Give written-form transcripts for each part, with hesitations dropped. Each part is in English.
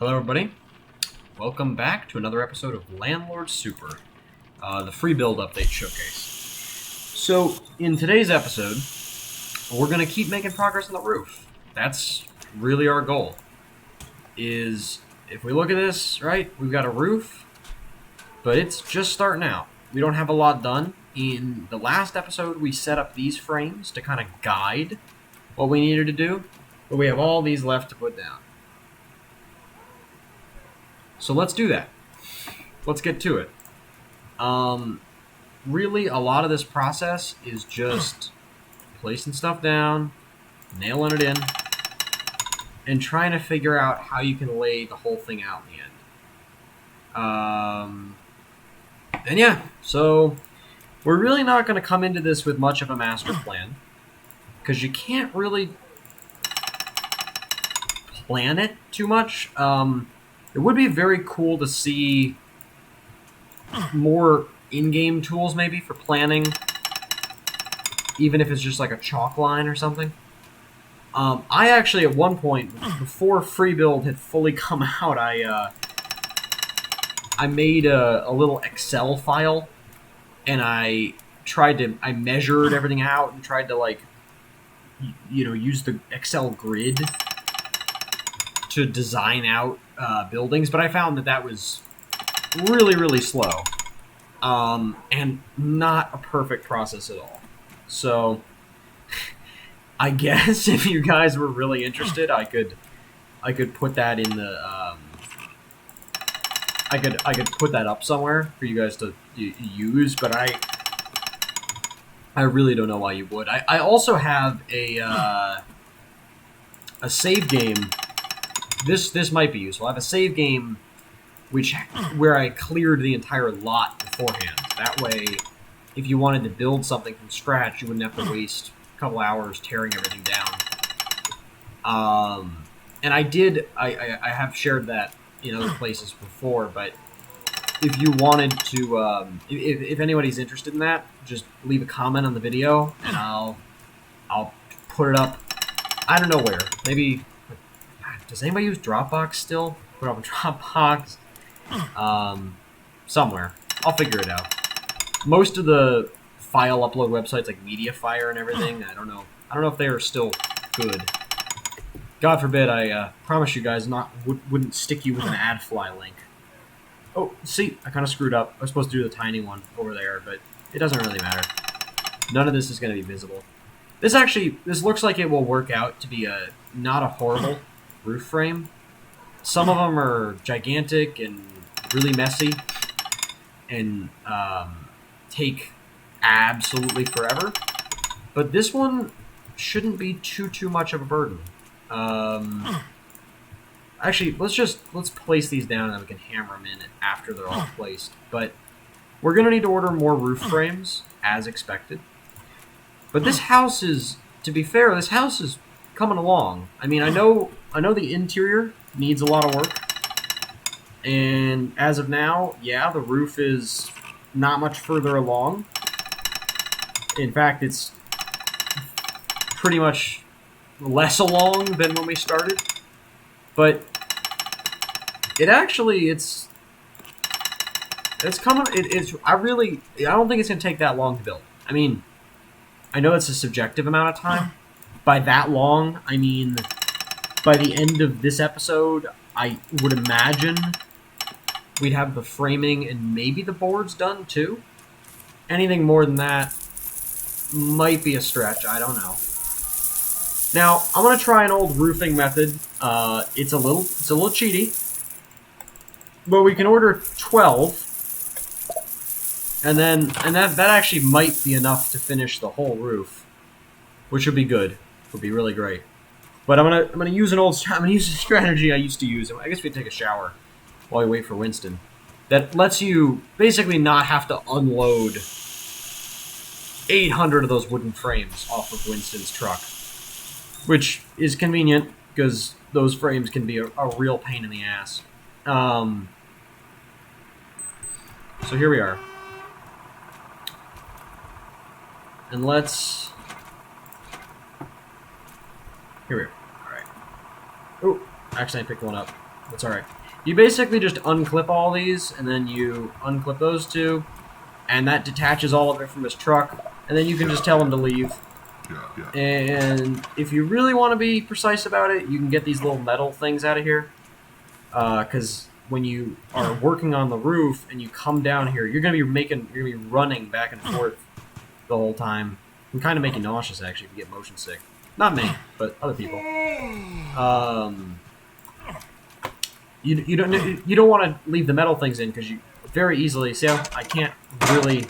Hello, everybody. Welcome back to another episode of Landlord Super, the free build update showcase. So, in today's episode, we're going to keep making progress on the roof. That's really our goal. If we look at this, right, we've got a roof, but it's just starting out. We don't have a lot done. In the last episode, we set up these frames to kind of guide what we needed to do, but we have all these left to put down. So let's do that. Let's get to it. Really, a lot of this process is just placing stuff down, nailing it in, and trying to figure out how you can lay the whole thing out in the end. And yeah, so we're really not going to come into this with much of a master plan, because you can't really plan it too much. It would be very cool to see more in-game tools maybe for planning, even if it's just like a chalk line or something. I actually, at one point, before free build had fully come out, I made a little Excel file, and I measured everything out and tried to use the Excel grid to design out buildings, but I found that was really, really slow, and not a perfect process at all. So, I guess if you guys were really interested, I could put that in the I could put that up somewhere for you guys to use, but I really don't know why you would. I also have a save game. This might be useful. I have a save game where I cleared the entire lot beforehand. That way, if you wanted to build something from scratch, you wouldn't have to waste a couple hours tearing everything down. And I have shared that in other places before, but if you wanted to, if anybody's interested in that, just leave a comment on the video, and I'll put it up. I don't know where. Maybe. Does anybody use Dropbox still? Put it up in Dropbox. Somewhere. I'll figure it out. Most of the file upload websites like MediaFire and everything, I don't know if they are still good. God forbid I promise you guys wouldn't stick you with an AdFly link. Oh, see, I kind of screwed up. I was supposed to do the tiny one over there, but it doesn't really matter. None of this is going to be visible. This looks like it will work out to be not a horrible roof frame. Some of them are gigantic and really messy and take absolutely forever, but this one shouldn't be too much of a burden. Actually, let's place these down and then we can hammer them in after they're all placed. But we're gonna need to order more roof frames as expected. But this house is, to be fair, this house is coming along. I mean, I know the interior needs a lot of work, and as of now, yeah, the roof is not much further along. In fact, it's pretty much less along than when we started. But it's coming. I don't think it's gonna take that long to build. I mean, I know it's a subjective amount of time. By that long, I mean by the end of this episode, I would imagine we'd have the framing and maybe the boards done too. Anything more than that might be a stretch. I don't know. Now, I'm gonna try an old roofing method. It's a little cheaty, but we can order 12, and that actually might be enough to finish the whole roof, which would be good. Would be really great. But I'm gonna use a strategy I used to use. I guess we take a shower while we wait for Winston. That lets you basically not have to unload 800 of those wooden frames off of Winston's truck, which is convenient because those frames can be a real pain in the ass. So here we are, and here we are. All right. Oh, actually, I picked one up. That's alright. You basically just unclip all these, and then you unclip those two, and that detaches all of it from his truck, and then you can just tell him to leave. And if you really want to be precise about it, you can get these little metal things out of here. Because when you are working on the roof and you come down here, you're gonna be running back and forth the whole time. It can kind of make you nauseous, actually, if you get motion sick. Not me, but other people. You don't want to leave the metal things in because you very easily see how I can't really,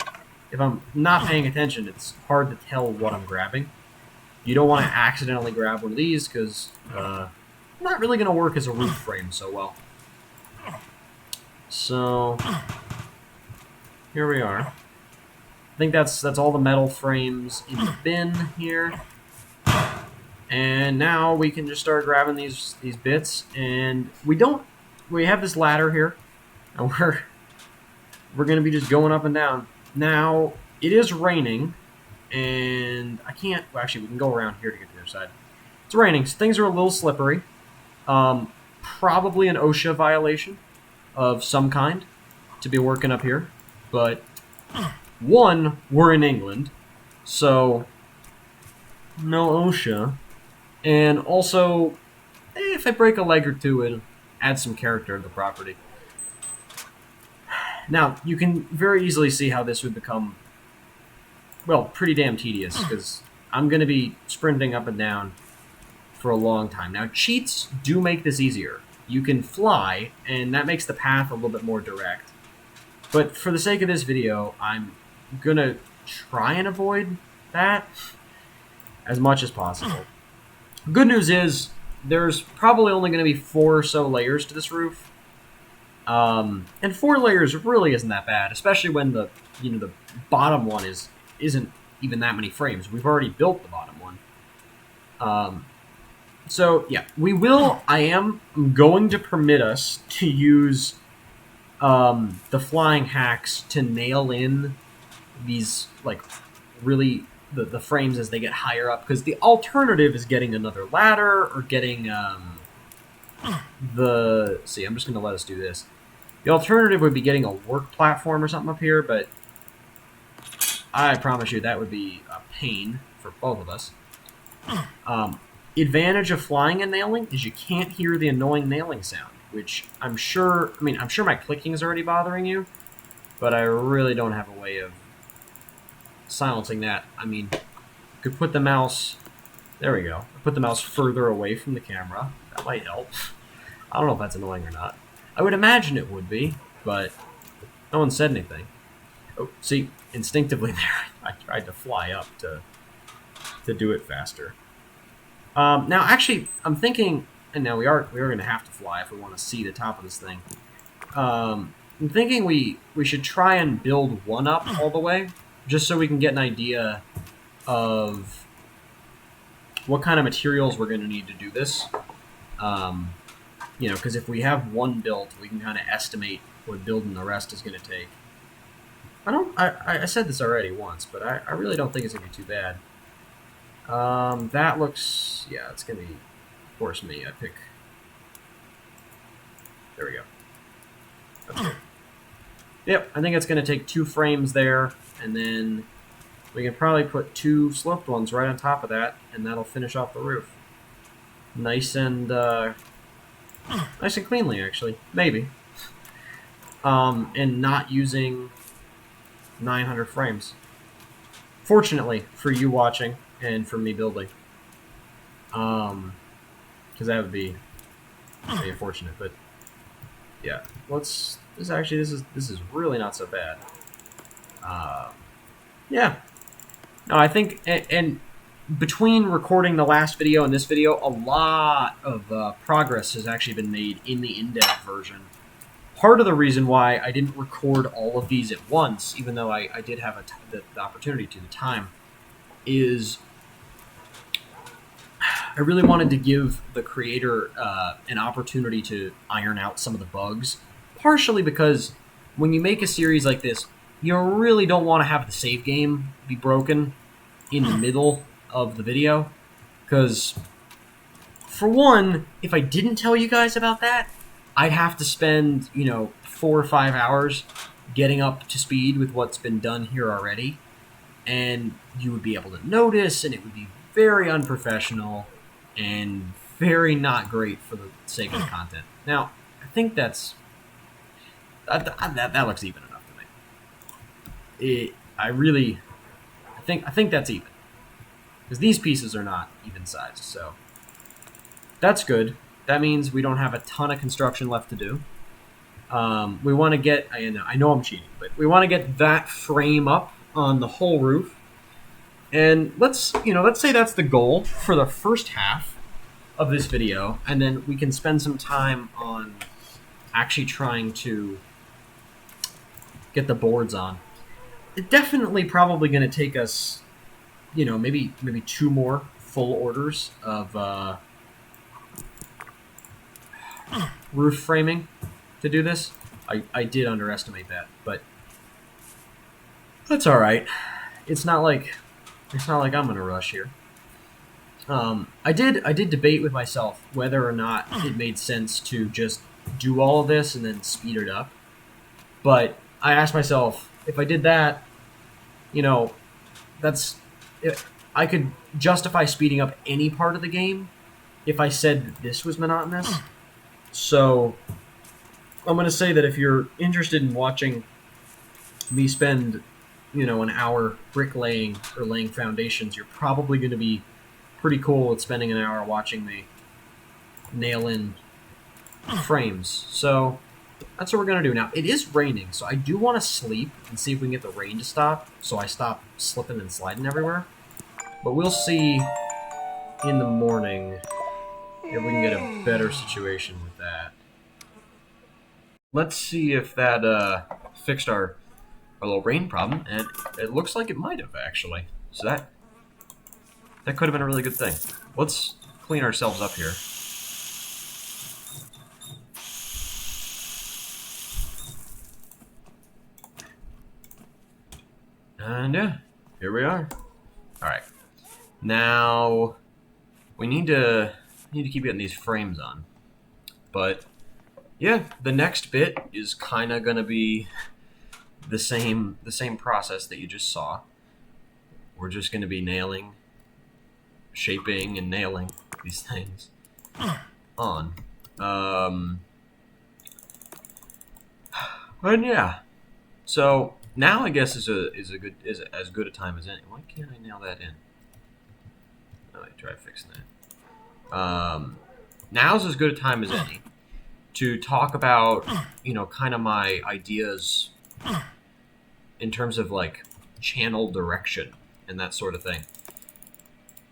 if I'm not paying attention, it's hard to tell what I'm grabbing. You don't want to accidentally grab one of these because not really going to work as a roof frame so well. So here we are. I think that's all the metal frames in the bin here. And now we can just start grabbing these bits, and we have this ladder here, and we're gonna be just going up and down. Now it is raining, and I can't. Well, actually, we can go around here to get to the other side. It's raining, so things are a little slippery. Probably an OSHA violation of some kind to be working up here, but one, we're in England, so no OSHA. And also, if I break a leg or two, it'll add some character to the property. Now, you can very easily see how this would become, well, pretty damn tedious, because I'm going to be sprinting up and down for a long time. Now, cheats do make this easier. You can fly, and that makes the path a little bit more direct. But for the sake of this video, I'm going to try and avoid that as much as possible. Good news is, there's probably only going to be 4 or so layers to this roof. And 4 layers really isn't that bad, especially when the bottom one isn't even that many frames. We've already built the bottom one. So yeah, I am going to permit us to use the flying hacks to nail in these really the frames as they get higher up, because the alternative is getting another ladder or getting I'm just going to let us do this. The alternative would be getting a work platform or something up here, but I promise you that would be a pain for both of us. Advantage of flying and nailing is you can't hear the annoying nailing sound, which I'm sure my clicking is already bothering you, but I really don't have a way of silencing that. I mean, could put the mouse, there we go, put the mouse further away from the camera. That might help. I don't know if that's annoying or not. I would imagine it would be, but no one said anything. Oh, see, instinctively there, I tried to fly up to do it faster. Now, actually, I'm thinking, and now we are going to have to fly if we want to see the top of this thing. I'm thinking we should try and build one up all the way, just so we can get an idea of what kind of materials we're going to need to do this. Because if we have one built, we can kind of estimate what building the rest is going to take. I said this already once, but I really don't think it's going to be too bad. That looks, yeah, it's going to be, of course, me. I pick, there we go. That's good. Yep, I think it's going to take 2 frames there, and then we can probably put 2 sloped ones right on top of that, and that'll finish off the roof. Nice and cleanly, actually. Maybe. And not using 900 frames. Fortunately, for you watching, and for me building. Because that would be pretty unfortunate, but yeah. This is really not so bad. Yeah. No, I think, and between recording the last video and this video, a lot of progress has actually been made in the in-depth version. Part of the reason why I didn't record all of these at once, even though I did have the opportunity to, the time, is I really wanted to give the creator an opportunity to iron out some of the bugs. Partially because when you make a series like this, you really don't want to have the save game be broken in the middle of the video. Because, for one, if I didn't tell you guys about that, I'd have to spend, 4 or 5 hours getting up to speed with what's been done here already, and you would be able to notice, and it would be very unprofessional and very not great for the sake of the content. Now, I think that looks even enough to me. I think that's even, because these pieces are not even sized, so that's good. That means we don't have a ton of construction left to do. We want to get, I know I'm cheating, but we want to get that frame up on the whole roof. And let's say that's the goal for the first half of this video, and then we can spend some time on actually trying to get the boards on. It's definitely probably going to take us, maybe 2 more full orders of roof framing to do this. I did underestimate that, but that's all right. It's not like I'm in a rush here. I did debate with myself whether or not it made sense to just do all of this and then speed it up. But I asked myself, if I did that, I could justify speeding up any part of the game if I said that this was monotonous. So I'm going to say that if you're interested in watching me spend, an hour bricklaying or laying foundations, you're probably going to be pretty cool with spending an hour watching me nail in frames. So that's what we're going to do. Now, it is raining, so I do want to sleep and see if we can get the rain to stop, so I stop slipping and sliding everywhere. But we'll see in the morning if we can get a better situation with that. Let's see if that fixed our little rain problem, and it looks like it might have, actually. So that could have been a really good thing. Let's clean ourselves up here. And yeah, here we are. All right, now we need to keep getting these frames on, but yeah, the next bit is kind of gonna be the same process that you just saw. We're just gonna be shaping and nailing these things on. And yeah, so now I guess is as good a time as any. Why can't I nail that in? Oh, let me try fixing that. Now's as good a time as any to talk about, kind of my ideas in terms of like channel direction and that sort of thing.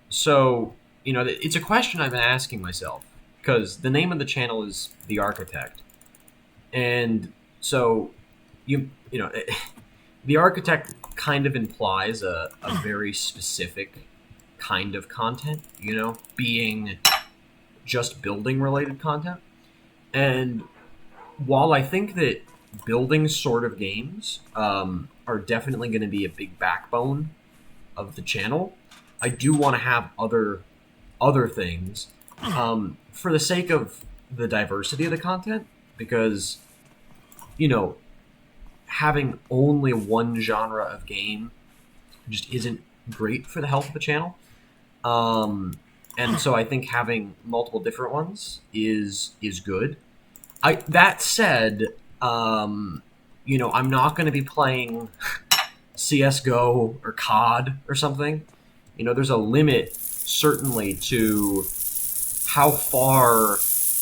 So, it's a question I've been asking myself, because the name of the channel is The Architect. And so, The Architect kind of implies a very specific kind of content, being just building related content. And while I think that building sort of games are definitely going to be a big backbone of the channel, I do want to have other things for the sake of the diversity of the content, because having only one genre of game just isn't great for the health of the channel. And so I think having multiple different ones is good. That said, I'm not going to be playing CS:GO or COD or something. There's a limit, certainly, to how far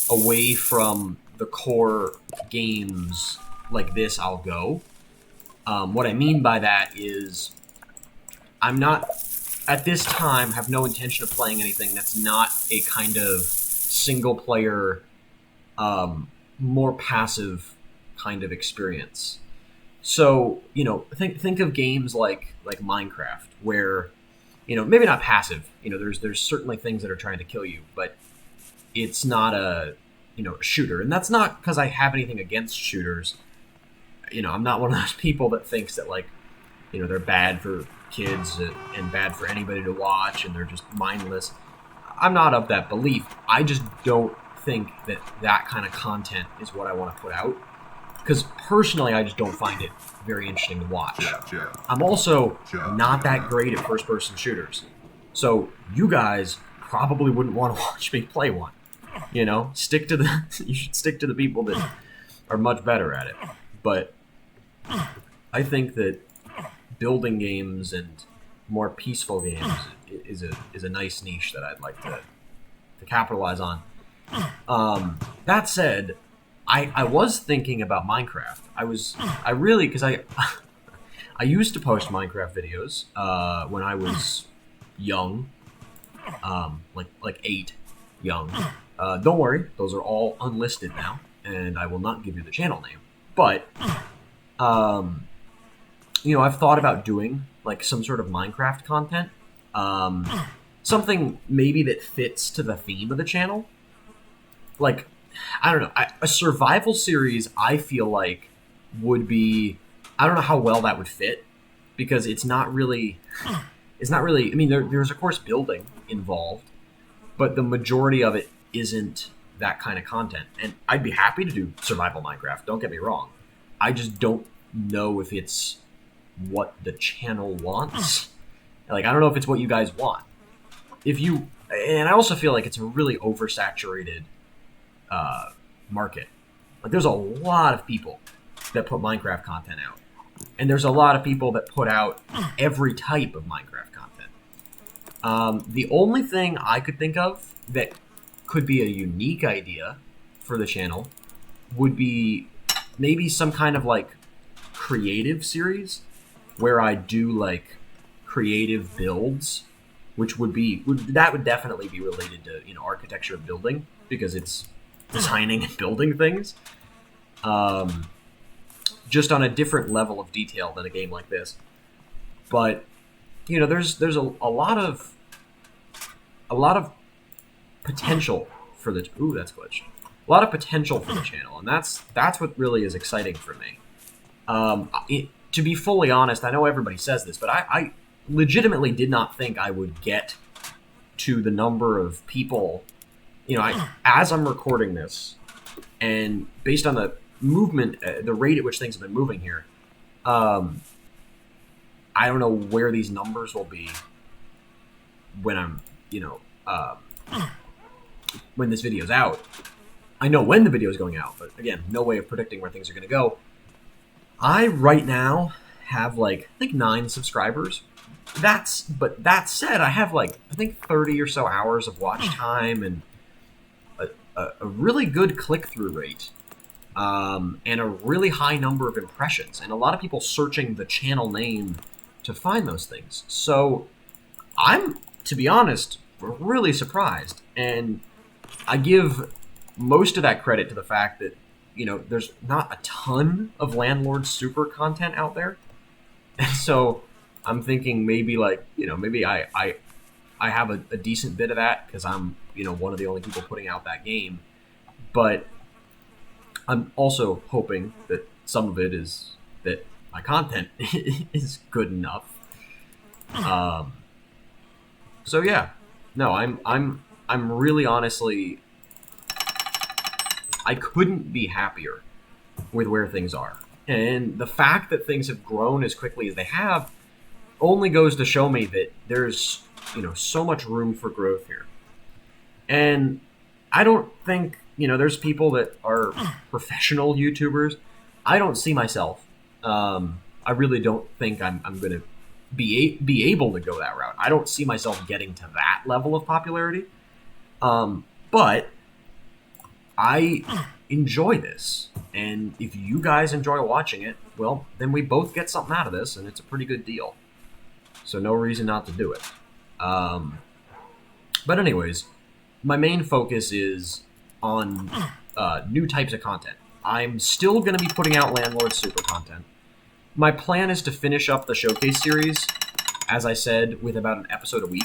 away from the core games like this I'll go. What I mean by that is I'm not, at this time, have no intention of playing anything that's not a kind of single-player, more passive kind of experience. So, think of games like Minecraft, where, maybe not passive. There's certainly things that are trying to kill you, but it's not a shooter. And that's not because I have anything against shooters. I'm not one of those people that thinks that, they're bad for kids and bad for anybody to watch and they're just mindless. I'm not of that belief. I just don't think that that kind of content is what I want to put out. Because personally, I just don't find it very interesting to watch. I'm also not that great at first-person shooters. So you guys probably wouldn't want to watch me play one. You know, you should stick to the people that are much better at it. But I think that building games and more peaceful games is a nice niche that I'd like to capitalize on. That said, I was thinking about Minecraft. Because I used to post Minecraft videos when I was young, like 8, young. Don't worry, those are all unlisted now, and I will not give you the channel name. But I've thought about doing like some sort of Minecraft content, something maybe that fits to the theme of the channel. Like, I don't know, a survival series. I feel like would be. I don't know how well that would fit because it's not really. I mean, there's of course building involved, but the majority of it isn't that kind of content. And I'd be happy to do survival Minecraft. Don't get me wrong. I just don't know if it's what the channel wants. Like, I don't know if it's what you guys want. And I also feel like it's a really oversaturated market. Like, there's a lot of people that put Minecraft content out, and there's a lot of people that put out every type of Minecraft content. The only thing I could think of that could be a unique idea for the channel would be maybe some kind of like creative series where I do like creative builds, which would definitely be related to architecture of building because it's designing and building things, just on a different level of detail than a game like this. But there's a lot of potential for the that's glitched. A lot of potential for the channel, and that's what really is exciting for me. To be fully honest, I know everybody says this, but I legitimately did not think I would get to the number of people. As I'm recording this, and based on the movement, the rate at which things have been moving here, I don't know where these numbers will be when I'm, when this video's out. I know when the video is going out, but again, no way of predicting where things are going to go. I right now have I think 9 subscribers. But that said, I have I think 30 or so hours of watch time and a really good click-through rate, and a really high number of impressions, and a lot of people searching the channel name to find those things. So I'm, to be honest, really surprised, and I give most of that credit to the fact that there's not a ton of Landlord Super content out there, and so I'm thinking maybe maybe I have a decent bit of that because I'm one of the only people putting out that game, but I'm also hoping that some of it is that my content is good enough. So yeah, no, I'm really honestly, I couldn't be happier with where things are, and the fact that things have grown as quickly as they have only goes to show me that there's so much room for growth here. And I don't think there's people that are professional YouTubers. I don't see myself. I really don't think I'm going to be able to go that route. I don't see myself getting to that level of popularity. But I enjoy this, and if you guys enjoy watching it, well, then we both get something out of this, and it's a pretty good deal. So no reason not to do it. But anyways, my main focus is on new types of content. I'm still going to be putting out Landlord Super content. My plan is to finish up the Showcase series, as I said, with about an episode a week.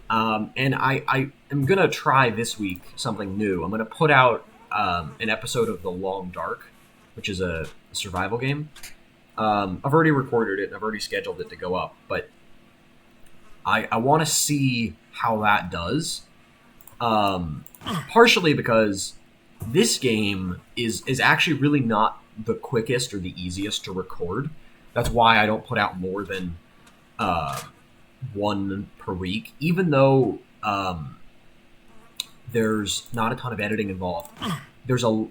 And I am going to try this week something new. I'm going to put out an episode of The Long Dark, which is a survival game. I've already recorded it and I've already scheduled it to go up, but I want to see how that does. Partially because this game is actually really not the quickest or the easiest to record. That's why I don't put out more than one per week, even though there's not a ton of editing involved. There's a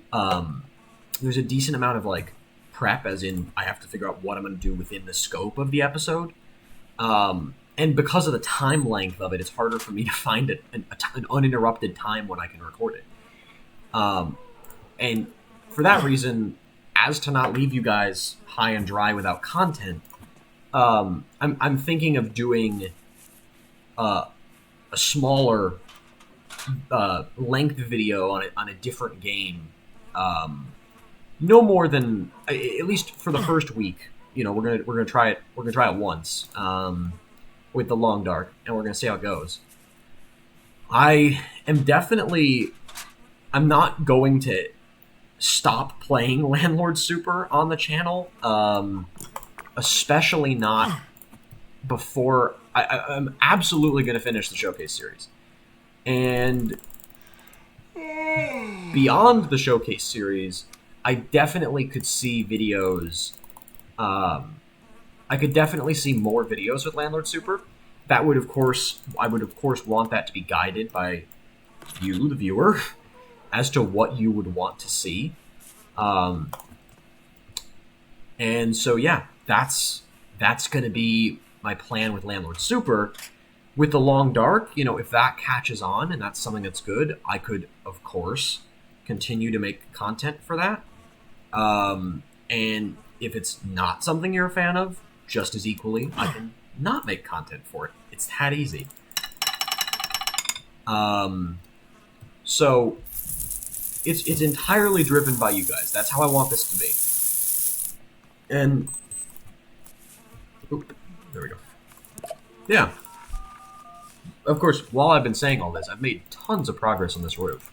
decent amount of like prep, as in I have to figure out what I'm going to do within the scope of the episode. And because of the time length of it, it's harder for me to find an uninterrupted time when I can record it. And for that reason, as to not leave you guys high and dry without content, I'm thinking of doing a smaller length video on a different game. No more than, at least for the first week. You know, we're gonna try it. We're gonna try it once with the Long Dark, and we're gonna see how it goes. I'm not going to stop playing Landlord Super on the channel, especially not before I'm absolutely going to finish the Showcase series. And beyond the Showcase series, I definitely could see videos. I could definitely see more videos with Landlord Super. That would, of course, I would of course want that to be guided by you, the viewer, as to what you would want to see. And so, yeah, that's going to be my plan with Landlord Super. With the Long Dark, you know, if that catches on and that's something that's good, I could, of course, continue to make content for that. And if it's not something you're a fan of, just as equally, I can not make content for it. It's that easy. So it's entirely driven by you guys. That's how I want this to be. And there we go. Yeah. Of course, while I've been saying all this, I've made tons of progress on this roof.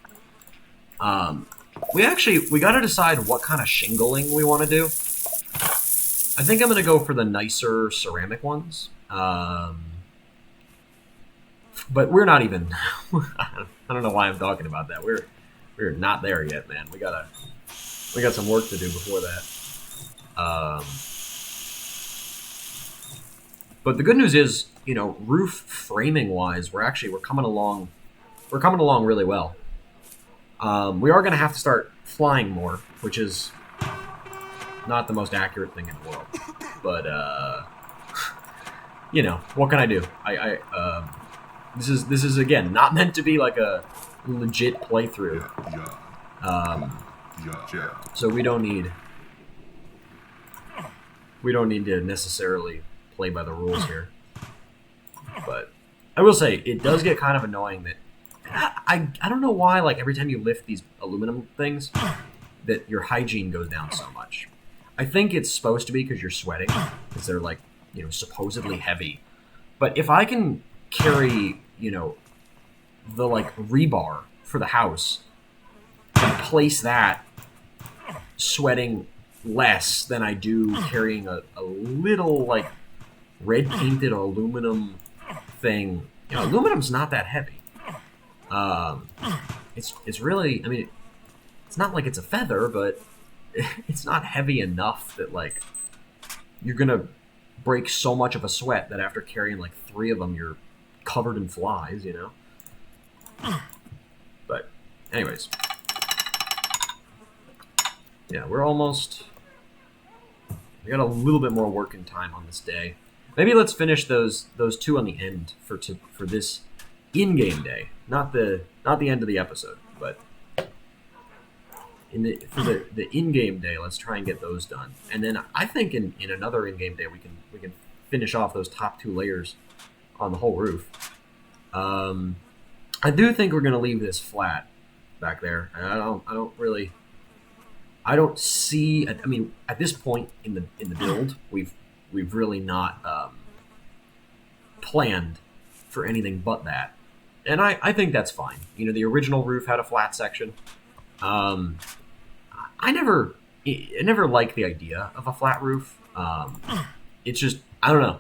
We got to decide what kind of shingling we want to do. I think I'm going to go for the nicer ceramic ones. But we're not even... I don't know why I'm talking about that. We're not there yet, man. We got some work to do before that. But the good news is, you know, roof framing wise, we're coming along really well. We are going to have to start flying more, which is not the most accurate thing in the world. But you know, what can I do? This is again not meant to be like a legit playthrough. So we don't need to necessarily play by the rules here. But I will say it does get kind of annoying that I don't know why, like, every time you lift these aluminum things that your hygiene goes down so much. I think it's supposed to be because you're sweating, because they're, like, you know, supposedly heavy. But if I can carry, you know, the, like, rebar for the house and place that sweating less than I do carrying a little, like, red painted aluminum thing. You know, aluminum's not that heavy. It's really, I mean, it's not like it's a feather, but it's not heavy enough that, like, you're gonna break so much of a sweat that after carrying like 3 of them, you're covered in flies, you know? But anyways, yeah, we got a little bit more working time on this day. Maybe let's finish those 2 on the end for this in-game day, not the end of the episode, but for the in-game day, let's try and get those done. And then I think in another in-game day we can finish off those top 2 layers on the whole roof. I do think we're gonna leave this flat back there. I don't see. I mean, at this point in the build, we've really not planned for anything but that, and I think that's fine. You know, the original roof had a flat section. I never liked the idea of a flat roof. It's just, I don't know.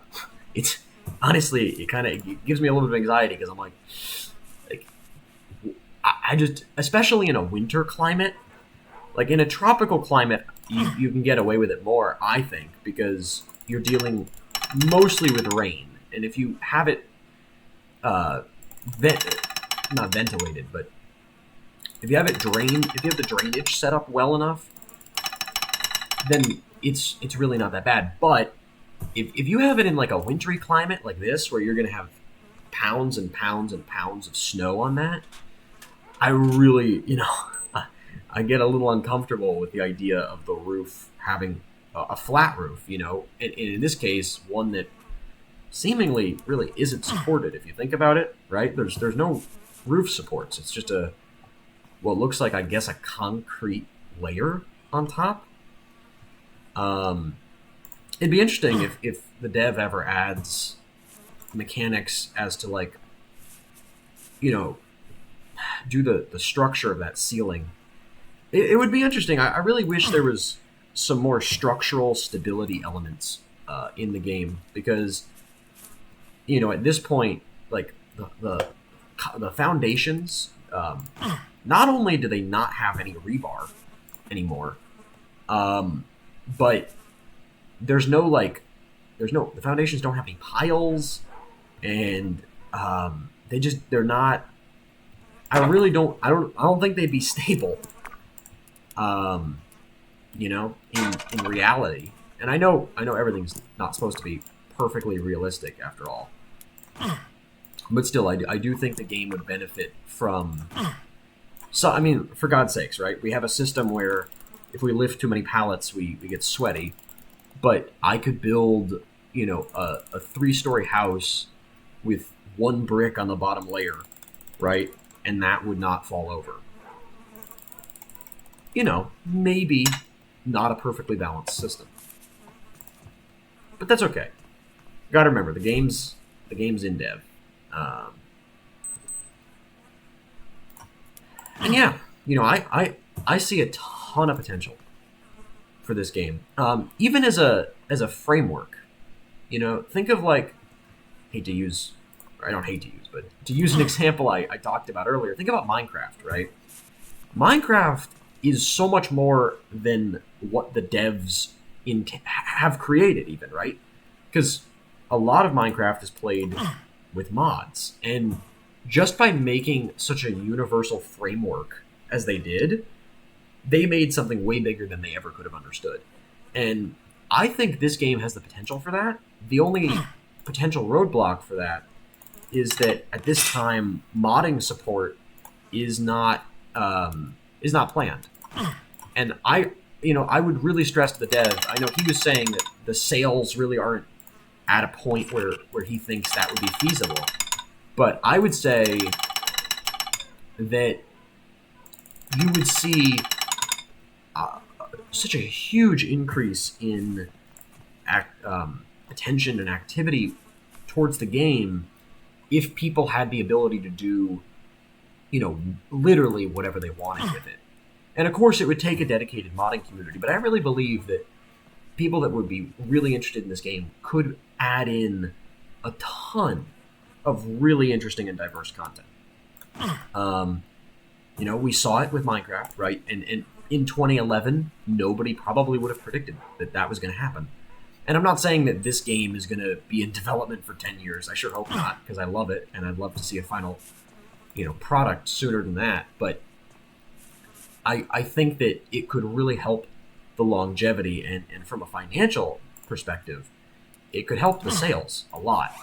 It's honestly, it gives me a little bit of anxiety because I'm like, I just, especially in a winter climate, like in a tropical climate, you can get away with it more, I think, because you're dealing mostly with rain. And if you have it, not ventilated, but if you have it drained, if you have the drainage set up well enough, then it's really not that bad. But if you have it in like a wintry climate like this, where you're going to have pounds and pounds and pounds of snow on that, I really, I get a little uncomfortable with the idea of the roof having a flat roof, and in this case, one that seemingly really isn't supported. If you think about it, right? There's no roof supports. It's just what looks like, I guess, a concrete layer on top. It'd be interesting if the dev ever adds mechanics as to, like, do the structure of that ceiling. It would be interesting. I really wish there was some more structural stability elements in the game, because at this point, like, the foundations, not only do they not have any rebar anymore, but the foundations don't have any piles, and they're not. I don't think they'd be stable. In reality, and I know everything's not supposed to be perfectly realistic after all, but still, I do think the game would benefit from. So, I mean, for God's sakes, right? We have a system where if we lift too many pallets, we get sweaty. But I could build, a 3-story house with 1 brick on the bottom layer, right? And that would not fall over. Maybe not a perfectly balanced system. But that's okay. You gotta remember, the game's in dev. And yeah, I see a ton of potential for this game. Even as a framework. Think of, like, I don't hate to use, but to use an example I talked about earlier, think about Minecraft, right? Minecraft is so much more than what the devs have created, even, right? Because a lot of Minecraft is played with mods, and just by making such a universal framework as they did, they made something way bigger than they ever could have understood. And I think this game has the potential for that. The only potential roadblock for that is that at this time, modding support is not planned. And I would really stress to the dev. I know he was saying that the sales really aren't at a point where he thinks that would be feasible. But I would say that you would see such a huge increase in attention and activity towards the game if people had the ability to do, literally whatever they wanted with it. And of course, it would take a dedicated modding community, but I really believe that people that would be really interested in this game could add in a ton of really interesting and diverse content. We saw it with Minecraft, right? And in 2011, nobody probably would have predicted that was going to happen. And I'm not saying that this game is going to be in development for 10 years. I sure hope not, because I love it, and I'd love to see a final, product sooner than that. But I think that it could really help the longevity, and from a financial perspective, it could help the sales a lot.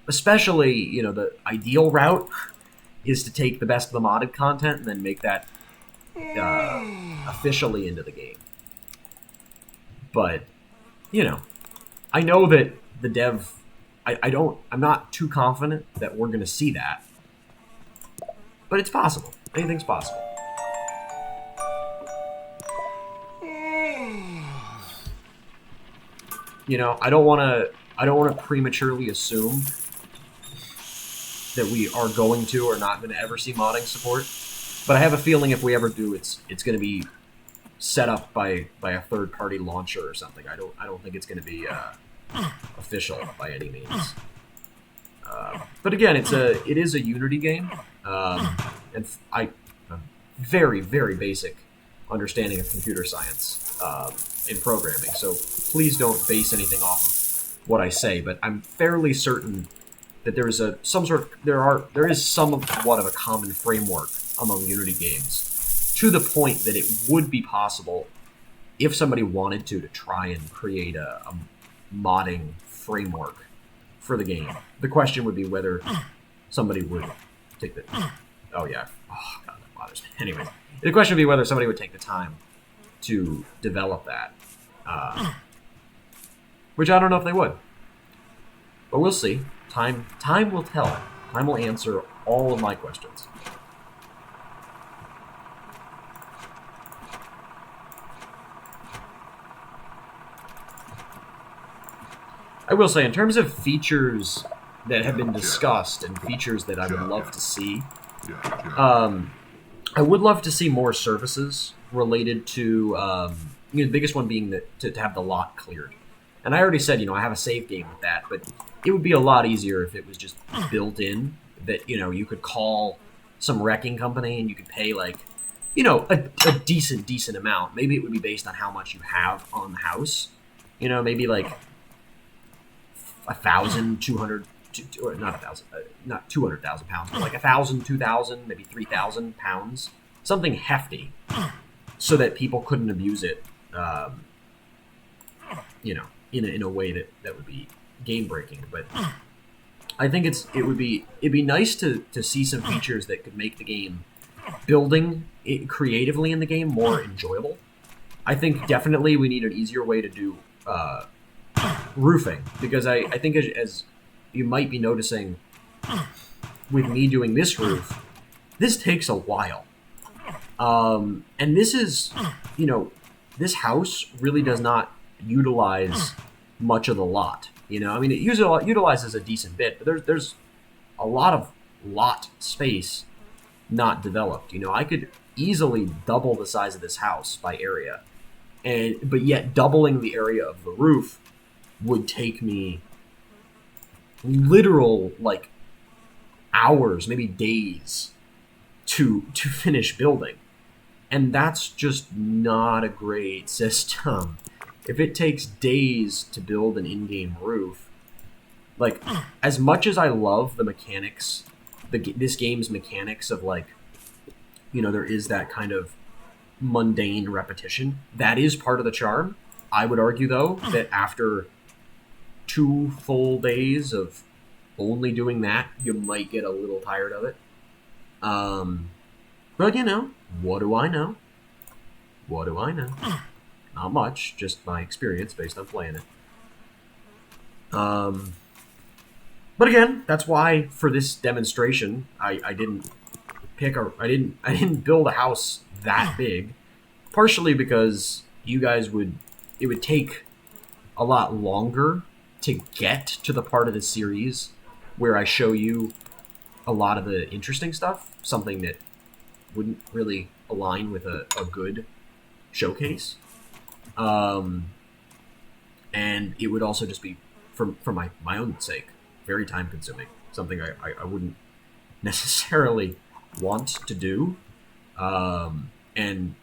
Especially, the ideal route is to take the best of the modded content and then make that officially into the game. But, I know that the dev, I'm not too confident that we're going to see that. But it's possible. Anything's possible. I don't want to prematurely assume that we are going to or not going to ever see modding support. But I have a feeling if we ever do, it's going to be set up by a third-party launcher or something. I don't think it's going to be official by any means. But again, it is a Unity game, and a very very basic understanding of computer science in programming. So please don't base anything off of what I say. But I'm fairly certain that there is somewhat of a common framework among Unity games, to the point that it would be possible, if somebody wanted to try and create a modding framework for the game. The question would be whether somebody would take the... Oh, yeah. Oh, God, that bothers me. Anyway, the question would be whether somebody would take the time to develop that. Which I don't know if they would. But we'll see. Time will tell. Time will answer all of my questions. I will say, in terms of features that have been discussed and features that I would love to see, I would love to see more services related to, the biggest one being to have the lot cleared. And I already said, I have a save game with that, but it would be a lot easier if it was just built in, that, you could call some wrecking company and you could pay, like, a decent amount. Maybe it would be based on how much you have on the house. Maybe like 1,200, or not 1,000, not 200,000 pounds, but like 1,000, 2,000, maybe 3,000 pounds, something hefty, so that people couldn't abuse it, in a way that would be game breaking. But I think it'd be nice to see some features that could make the game, building it creatively in the game, more enjoyable. I think definitely we need an easier way to do roofing, because I think as you might be noticing with me doing this roof, this takes a while. And this is, this house really does not utilize much of the lot. It utilizes a decent bit, but there's a lot of lot space not developed. I could easily double the size of this house by area, but yet doubling the area of the roof would take me literal, like, hours, maybe days to finish building. And that's just not a great system. If it takes days to build an in-game roof, like, as much as I love the mechanics, this game's mechanics of, like, there is that kind of mundane repetition, that is part of the charm. I would argue, though, that after 2 full days of only doing that, you might get a little tired of it. But what do I know? What do I know? Not much, just my experience based on playing it. But again, that's why for this demonstration, I didn't build a house that big. Partially because it would take a lot longer to get to the part of the series where I show you a lot of the interesting stuff, something that wouldn't really align with a good showcase. And it would also just be, for my own sake, very time consuming, something I wouldn't necessarily want to do. And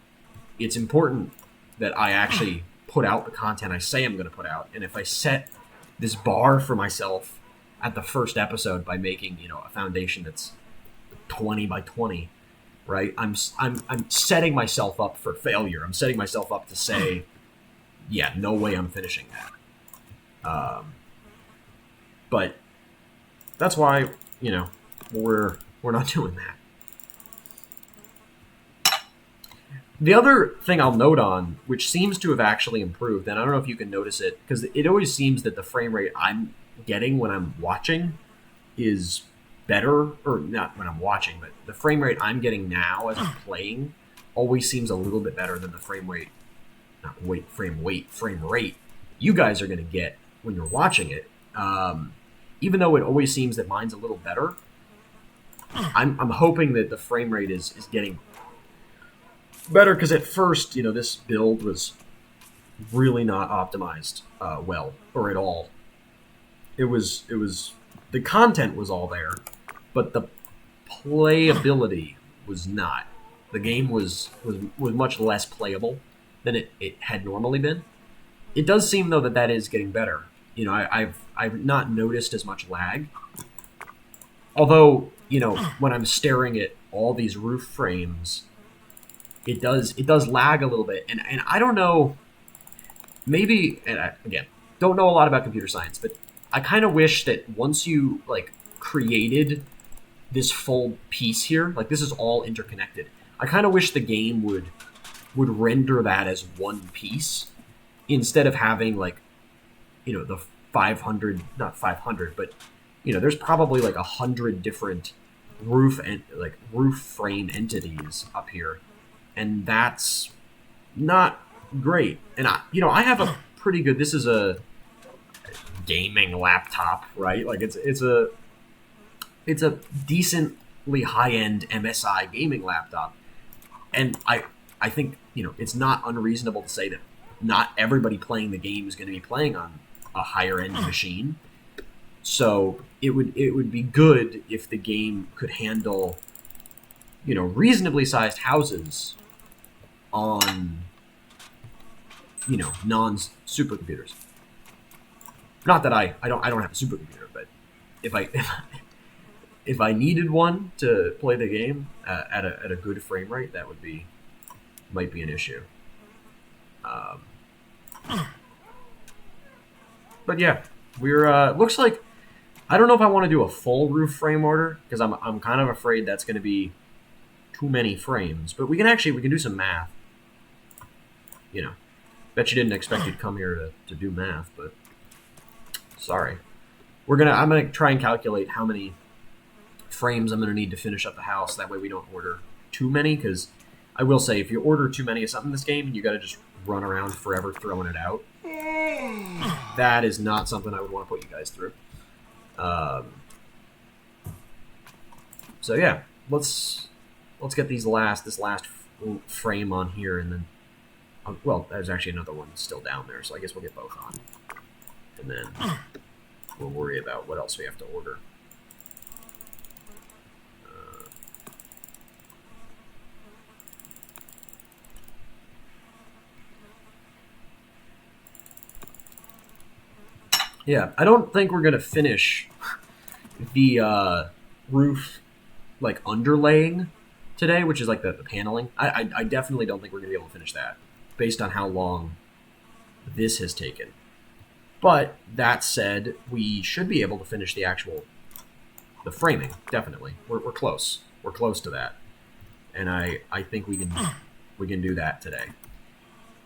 it's important that I actually put out the content I say I'm going to put out. And if I set this bar for myself at the first episode by making, a foundation that's 20 by 20, right? I'm setting myself up for failure. I'm setting myself up to say, yeah, no way I'm finishing that. But that's why, we're not doing that. The other thing I'll note on, which seems to have actually improved, and I don't know if you can notice it, because it always seems that the frame rate I'm getting when I'm watching is better, or not when I'm watching, but the frame rate I'm getting now as I'm playing always seems a little bit better than the frame rate you guys are going to get when you're watching it. Even though it always seems that mine's a little better, I'm hoping that the frame rate is getting better, because at first, this build was really not optimized well, or at all. It was the content was all there, but the playability was not. The game was much less playable than it had normally been. It does seem though that is getting better. You know, I've not noticed as much lag. Although, you know, when I'm staring at all these roof frames, it does lag a little bit, and I don't know. Maybe, and again, don't know a lot about computer science, but I kind of wish that once you like created this full piece here, like this is all interconnected. I kind of wish the game would render that as one piece instead of having like, you know, the 500, not 500, but you know, there's probably like 100 different roof frame entities up here, and that's not great. And I have a pretty good. This is a gaming laptop, right? Like it's a decently high end MSI gaming laptop, and I think, you know, it's not unreasonable to say that not everybody playing the game is going to be playing on a higher end machine. So it would be good if the game could handle, you know, reasonably sized houses on, you know, non supercomputers. Not that I don't have a supercomputer, but if I needed one to play the game at a good frame rate, that might be an issue. But yeah, we're looks like, I don't know if I want to do a full roof frame order because I'm kind of afraid that's going to be too many frames. But we can do some math. You know, bet you didn't expect you to come here to do math, but sorry. I'm gonna try and calculate how many frames I'm gonna need to finish up the house. That way we don't order too many. Because I will say, if you order too many of something in this game, you got to just run around forever throwing it out. That is not something I would want to put you guys through. So yeah, let's get this last frame on here, and then well, there's actually another one still down there, so I guess we'll get both on, and then we'll worry about what else we have to order. Yeah, I don't think we're gonna finish the roof like underlaying today, which is like the paneling. I definitely don't think we're gonna be able to finish that based on how long this has taken. But that said, we should be able to finish the framing. Definitely, we're close. We're close to that, and I think we can do that today.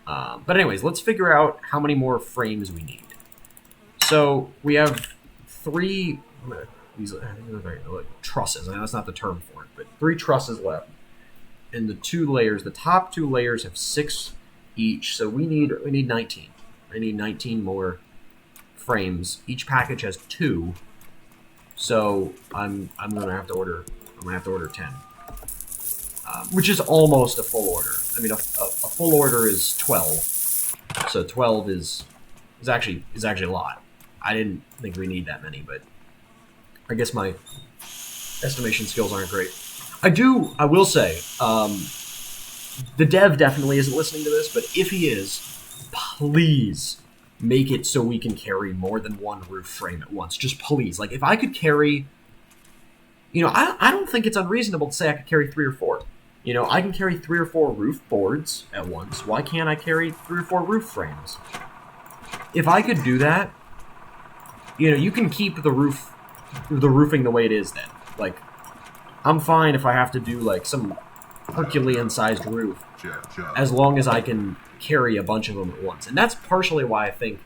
But anyways, let's figure out how many more frames we need. So we have 3 these trusses. I know that's not the term for it, but 3 trusses left, and the top 2 layers have 6 each. So we need 19. I need 19 more frames. Each package has 2, so I'm gonna have to order 10, which is almost a full order. I mean, a full order is 12, so 12 is actually a lot. I didn't think we need that many, but I guess my estimation skills aren't great. I will say, the dev definitely isn't listening to this, but if he is, please make it so we can carry more than 1 roof frame at once. Just please. Like, if I could carry, you know, I don't think it's unreasonable to say I could carry 3 or 4. You know, I can carry 3 or 4 roof boards at once. Why can't I carry 3 or 4 roof frames? If I could do that, you know, you can keep the roofing the way it is then. Like, I'm fine if I have to do, like, some Herculean-sized roof, as long as I can carry a bunch of them at once. And that's partially why I think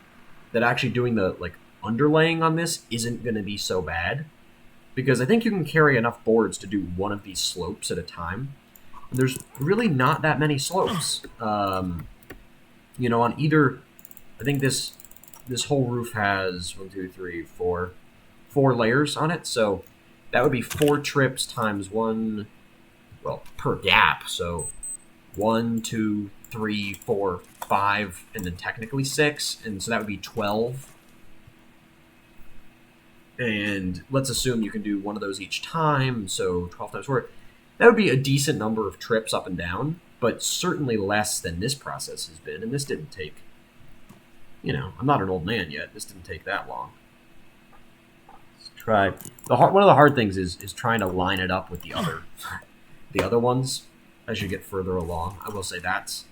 that actually doing the, like, underlaying on this isn't going to be so bad. Because I think you can carry enough boards to do one of these slopes at a time. And there's really not that many slopes. You know, on either... I think this whole roof has 1, 2, 3, 4 layers on it, so that would be 4 trips times 1, well, per gap. So 1, 2, 3, 4, 5, and then technically 6, and so that would be 12. and let's assume you can do one of those each time, so 12 times 4. That would be a decent number of trips up and down, but certainly less than this process has been. And this didn't take, I'm not an old man yet. This didn't take that long. Let's try. One of the hard things is trying to line it up with the other ones as you get further along. I will say that's.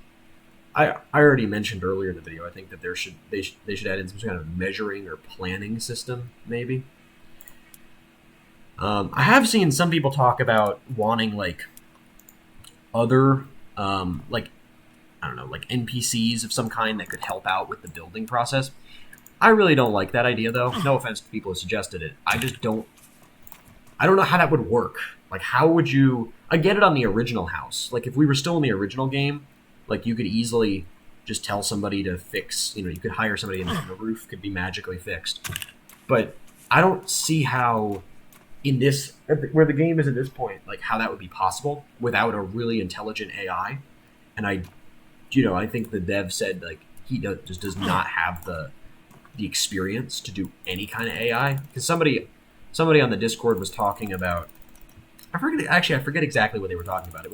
I already mentioned earlier in the video. I think that they should add in some kind of measuring or planning system, maybe. I have seen some people talk about wanting like other like I don't know, like NPCs of some kind that could help out with the building process. I really don't like that idea, though. No offense to people who suggested it. I just don't. I don't know how that would work. Like, how would you? I get it on the original house. Like, if we were still in the original game, like you could easily just tell somebody to fix. You could hire somebody and the roof could be magically fixed. But I don't see how in this where the game is at this point, like how that would be possible without a really intelligent AI. And I think the dev said like he does not have the experience to do any kind of AI. Because somebody on the Discord was talking about, I forget exactly what they were talking about.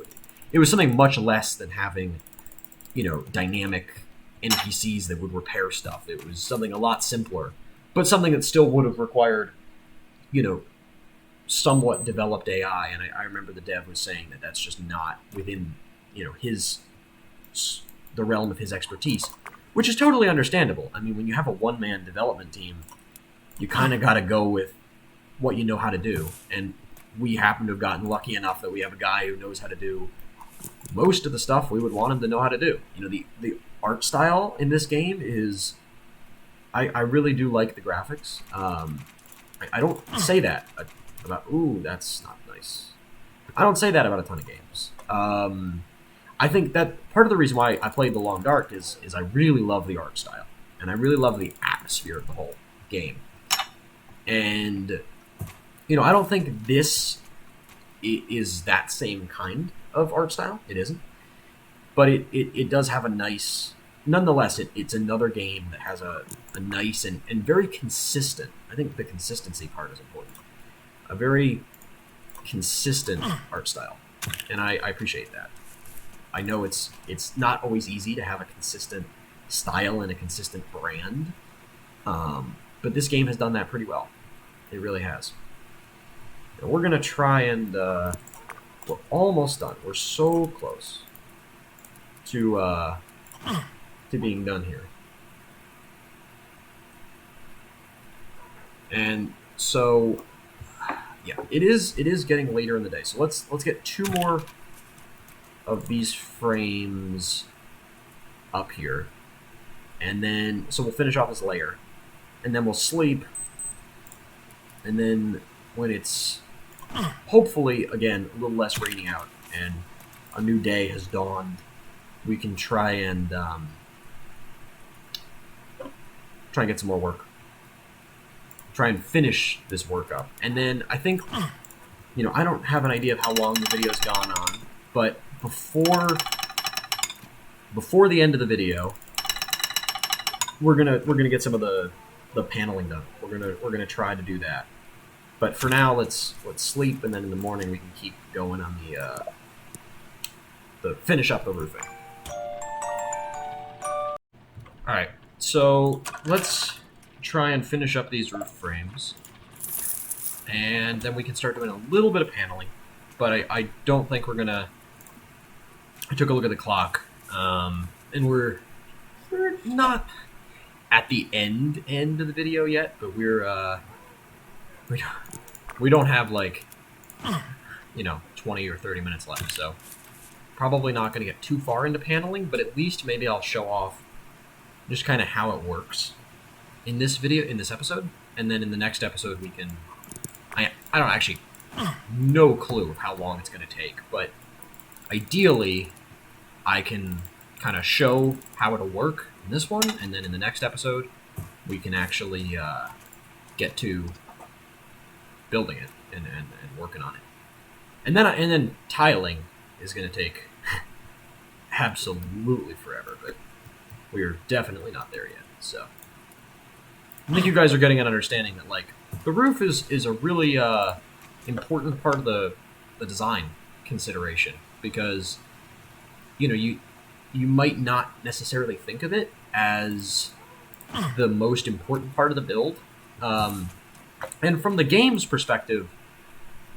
It was something much less than having, dynamic NPCs that would repair stuff. It was something a lot simpler, but something that still would have required, somewhat developed AI. And I remember the dev was saying that that's just not within, the realm of his expertise, which is totally understandable. I mean, when you have a one-man development team, you kind of got to go with what you know how to do. And we happen to have gotten lucky enough that we have a guy who knows how to do most of the stuff we would want him to know how to do. The art style in this game is, I really do like the graphics. I don't say that about, ooh, that's not nice. I don't say that about a ton of games. I think that part of the reason why I played The Long Dark is I really love the art style. And I really love the atmosphere of the whole game. And, I don't think this is that same kind of art style. It isn't. But it does have a nice... Nonetheless, it's another game that has a nice and very consistent... I think the consistency part is important. A very consistent art style. And I appreciate that. I know it's not always easy to have a consistent style and a consistent brand, but this game has done that pretty well. It really has. And we're gonna try and we're almost done. We're so close to being done here. And so, yeah, it is getting later in the day. So let's get 2 more of these frames up here, and then so we'll finish off this layer, and then we'll sleep, and then when it's hopefully again a little less rainy out and a new day has dawned, we can try and get some more work, try and finish this work up. And then I think I don't have an idea of how long the video's gone on, but before the end of the video, we're gonna get some of the paneling done. We're gonna try to do that. But for now, let's sleep, and then in the morning we can keep going on the finish up the roofing. All right, so let's try and finish up these roof frames, and then we can start doing a little bit of paneling. But I don't think we're gonna. I took a look at the clock, and we're not at the end of the video yet, but we don't have like 20 or 30 minutes left, so probably not going to get too far into paneling, but at least maybe I'll show off just kind of how it works in this episode, and then in the next episode we can. I don't actually no clue of how long it's going to take, but ideally I can kind of show how it'll work in this one, and then in the next episode we can actually get to building it and working on it. And then tiling is going to take absolutely forever, but we are definitely not there yet. So I think you guys are getting an understanding that like the roof is a really important part of the design consideration because you might not necessarily think of it as the most important part of the build. And from the game's perspective,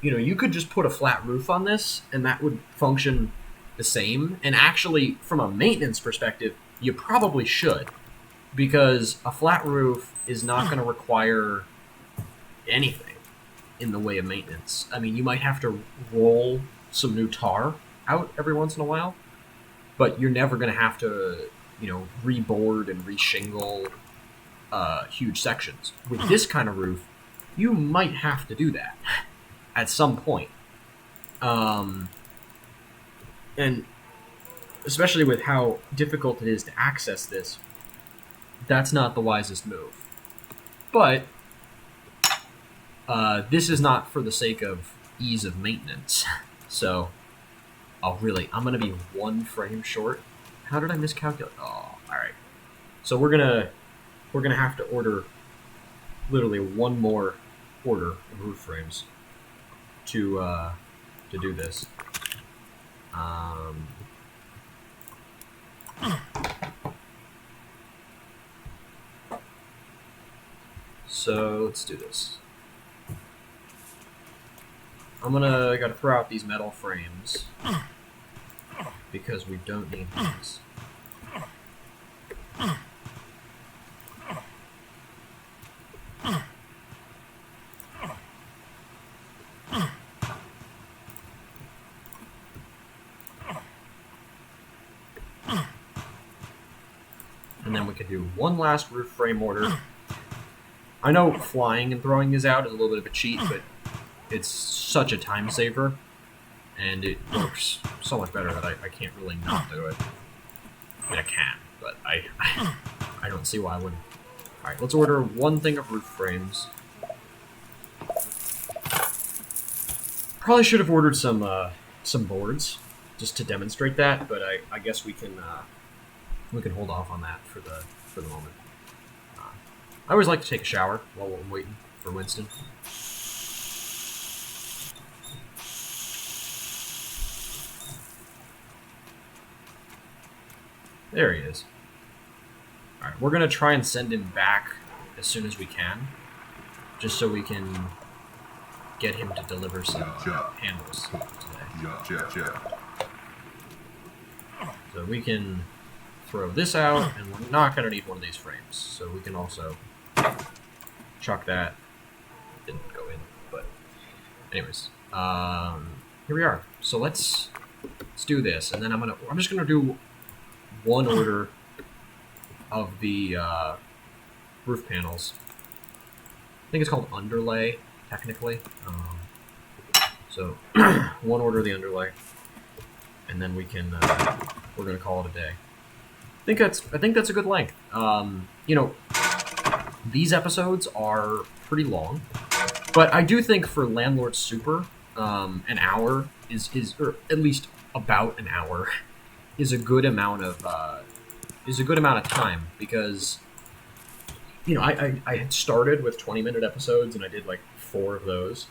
you could just put a flat roof on this and that would function the same. And actually, from a maintenance perspective, you probably should, because a flat roof is not going to require anything in the way of maintenance. I mean, you might have to roll some new tar out every once in a while, but you're never going to have to, reboard and reshingle huge sections. With this kind of roof, you might have to do that at some point. And especially with how difficult it is to access this, that's not the wisest move. But this is not for the sake of ease of maintenance. So, I'm going to be 1 frame short. How did I miscalculate? Oh, all right. So we're gonna have to order literally one more order of roof frames to do this. So let's do this. I gotta throw out these metal frames because we don't need these. And then we could do one last roof frame order. I know flying and throwing these out is a little bit of a cheat, but it's such a time saver, and it works so much better that I can't really not do it. I mean, I can, but I don't see why I wouldn't. Alright, let's order one thing of roof frames. Probably should have ordered some boards, just to demonstrate that, but I guess we can hold off on that for the moment. I always like to take a shower while I'm waiting for Winston. There he is. Alright, we're going to try and send him back as soon as we can, just so we can get him to deliver some handles today. So we can throw this out, and we're not going to need one of these frames, so we can also chuck that. Didn't go in, but anyways, here we are. So let's do this, and then I'm just gonna do one order of the roof panels. I think it's called underlay, technically. So one order of the underlay, and then we're gonna call it a day. I think that's a good length. These episodes are pretty long, but I do think for Landlord Super, an hour is or at least about an hour is a good amount of time, because I had started with 20-minute episodes and I did like 4 of those,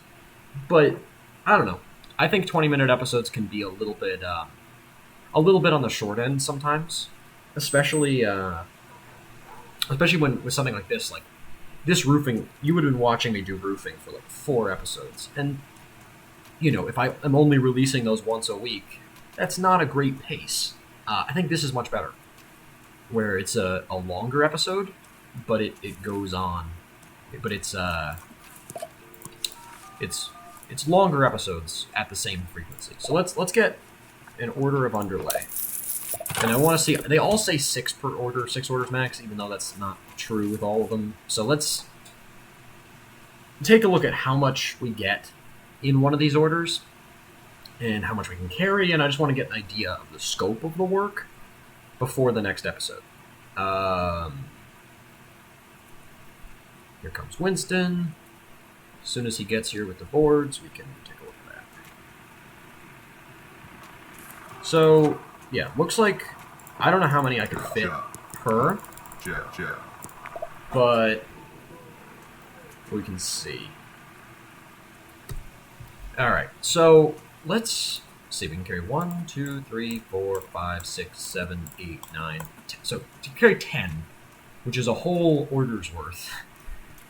but I don't know. I think 20-minute episodes can be a little bit on the short end sometimes, especially when with something like this, roofing. You would have been watching me do roofing for like 4 episodes, and if I am only releasing those once a week, that's not a great pace. I think this is much better, where it's a longer episode, but it goes on, but it's longer episodes at the same frequency. So let's get an order of underlay. And I want to see, they all say 6 per order, 6 orders max, even though that's not true with all of them. So let's take a look at how much we get in one of these orders and how much we can carry, and I just want to get an idea of the scope of the work before the next episode. Here comes Winston. As soon as he gets here with the boards, we can take a look at that. So, yeah, looks like, I don't know how many I could fit per, but we can see. Alright, so let's see. We can carry 1, 2, 3, 4, 5, 6, 7, 8, 9, 10. So to carry 10, which is a whole order's worth.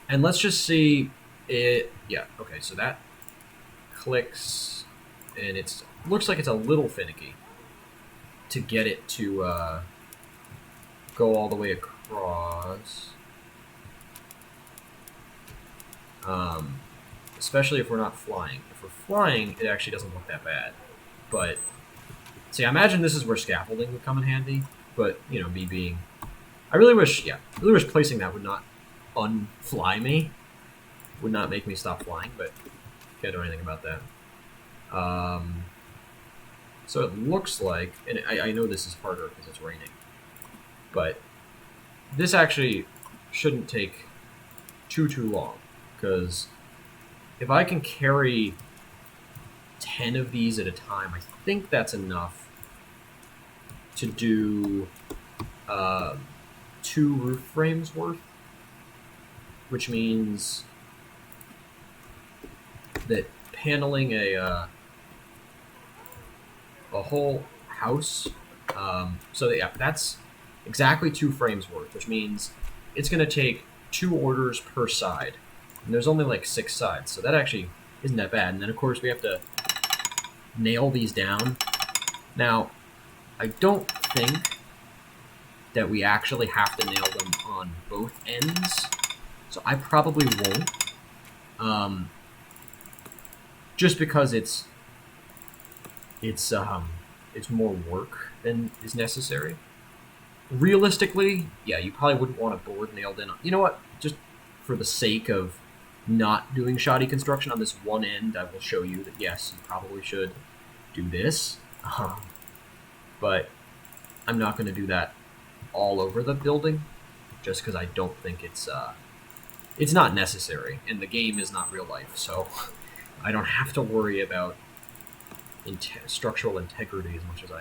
And let's just see it. Yeah, okay, so that clicks, and it looks like it's a little finicky to get it to go all the way across. Especially if we're not flying. If we're flying, it actually doesn't look that bad. But, see, I imagine this is where scaffolding would come in handy. But, you know, me being... I really wish placing that would not unfly me. Would not make me stop flying, but can't do anything about that. So it looks like... And I know this is harder because it's raining. But this actually shouldn't take too long. Because if I can carry 10 of these at a time, I think that's enough to do 2 roof frames worth, which means that paneling a whole house. So yeah, that's exactly 2 frames worth, which means it's going to take 2 orders per side. And there's only like 6 sides, so that actually isn't that bad. And then, of course, we have to nail these down. Now, I don't think that we actually have to nail them on both ends, so I probably won't. Just because it's more work than is necessary. Realistically, yeah, you probably wouldn't want a board nailed in. You know what? Just for the sake of not doing shoddy construction on this one end, I will show you that yes, you probably should do this. But I'm not going to do that all over the building, just because I don't think it's not necessary, and the game is not real life, so I don't have to worry about structural integrity as much as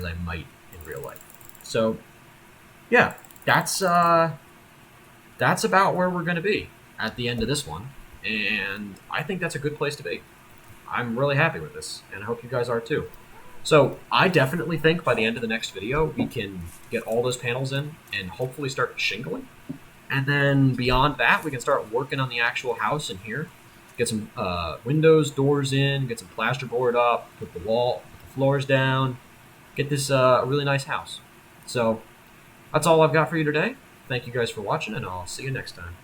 I might in real life. So yeah, that's about where we're going to be at the end of this one, and I think that's a good place to be. I'm really happy with this, and I hope you guys are too. So I definitely think by the end of the next video, we can get all those panels in and hopefully start shingling. And then beyond that, we can start working on the actual house in here. Get some windows, doors in, get some plasterboard up, put the floors down, get this a really nice house. So that's all I've got for you today. Thank you guys for watching, and I'll see you next time.